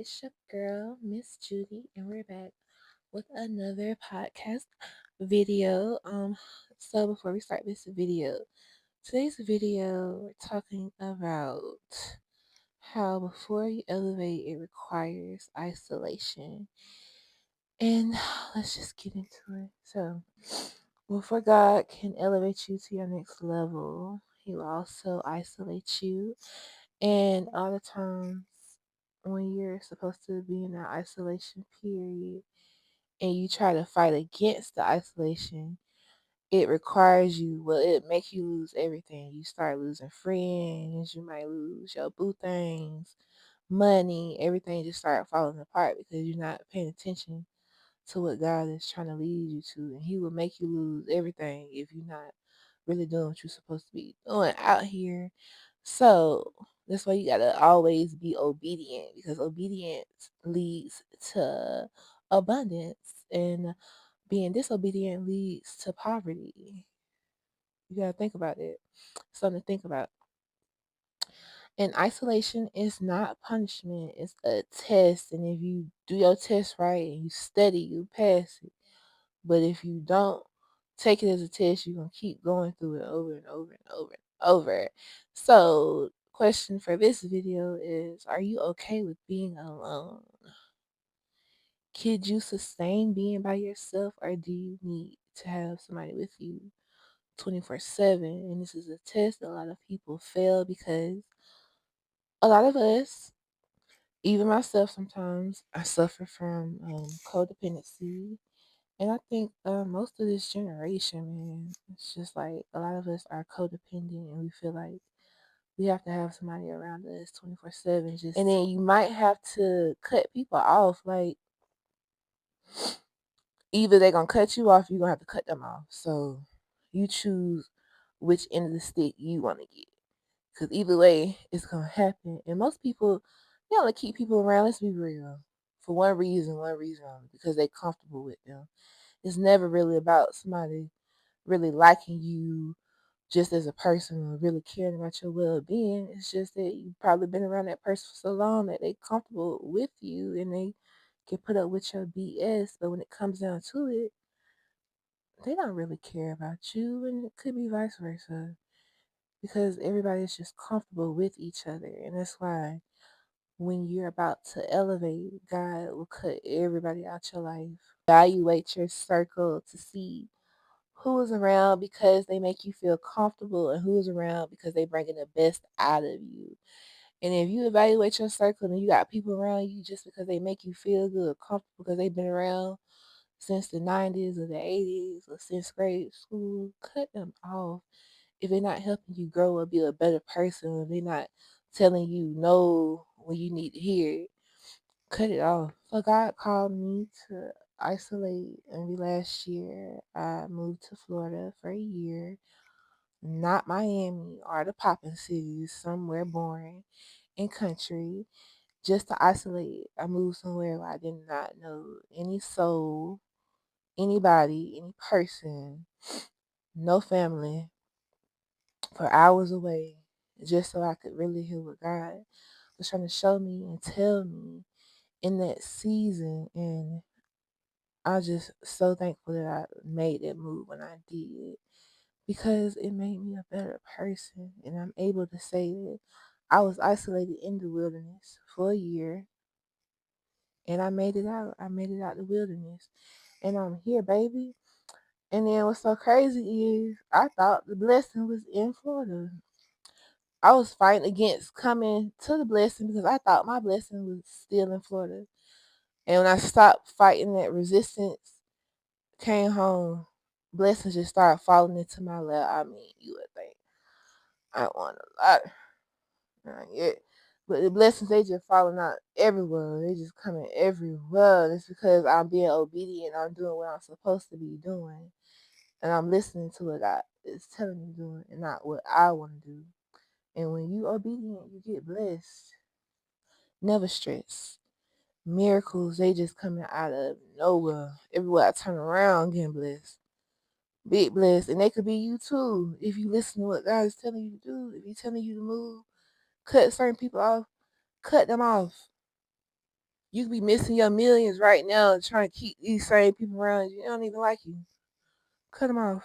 It's your girl, Miss Judy, and we're back with another podcast video. So before we start this video, today's video we're talking about how before you elevate, it requires isolation. And let's just get into it. So, before God can elevate you to your next level, He will also isolate you. And all the times when you're supposed to be in that isolation period and you try to fight against the isolation, it requires you, well, it make you lose everything. You start losing friends, you might lose your boo things, money, everything just start falling apart because you're not paying attention to what God is trying to lead you to. And He will make you lose everything if you're not really doing what you're supposed to be doing out here. So that's why you gotta always be obedient, because obedience leads to abundance, and being disobedient leads to poverty. You gotta think about it. Something to think about. And isolation is not punishment, it's a test. And if you do your test right and you study, you pass it. But if you don't take it as a test, you're going to keep going through it over and over and over and over. So, question for this video is, are you okay with being alone? Could you sustain being by yourself, or do you need to have somebody with you 24/7? And this is a test that a lot of people fail because a lot of us, even myself sometimes, I suffer from codependency. And I think most of this generation, man, it's just like a lot of us are codependent and we feel like we have to have somebody around us 24/7. Just, and then you might have to cut people off. Like, either they're going to cut you off, you're going to have to cut them off. So you choose which end of the stick you want to get. Because either way, it's going to happen. And most people, they only keep people around, let's be real, for one reason only, because they're comfortable with them. It's never really about somebody really liking you just as a person or really caring about your well-being. It's just that you've probably been around that person for so long that they comfortable with you and they can put up with your BS. But when it comes down to it, they don't really care about you, and it could be vice versa, because everybody's just comfortable with each other. And that's why when you're about to elevate, God will cut everybody out your life. Evaluate your circle to see who is around because they make you feel comfortable and who is around because they bringing the best out of you. And if you evaluate your circle and you got people around you just because they make you feel good, comfortable, because they've been around since the 90s or the 80s or since grade school, cut them off. If they're not helping you grow or be a better person, if they're not telling you no when you need to hear it, cut it off. So God called me to isolate, and last year I moved to Florida for a year, not Miami or the popping cities, somewhere boring and country, just to isolate. I moved somewhere where I did not know any soul, anybody, any person, no family, for hours away, just so I could really hear what God was trying to show me and tell me in that season. And I'm just so thankful that I made that move when I did, because it made me a better person. And I'm able to say that I was isolated in the wilderness for a year and I made it out. I made it out the wilderness and I'm here, baby. And then what's so crazy is I thought the blessing was in Florida. I was fighting against coming to the blessing because I thought my blessing was still in Florida. And when I stopped fighting that resistance, came home, blessings just started falling into my lap. I mean, you would think I want a lot, not yet, but the blessings, they just falling out everywhere. They just coming everywhere. It's because I'm being obedient. I'm doing what I'm supposed to be doing, and I'm listening to what God is telling me to do, and not what I want to do. And when you obedient, you get blessed. Never stress. Miracles, they just coming out of nowhere. Everywhere I turn around, getting blessed. Big blessed. And they could be you too. If you listen to what God is telling you to do, if He's telling you to move, cut certain people off, cut them off. You could be missing your millions right now and trying to keep these same people around you. They don't even like you. Cut them off.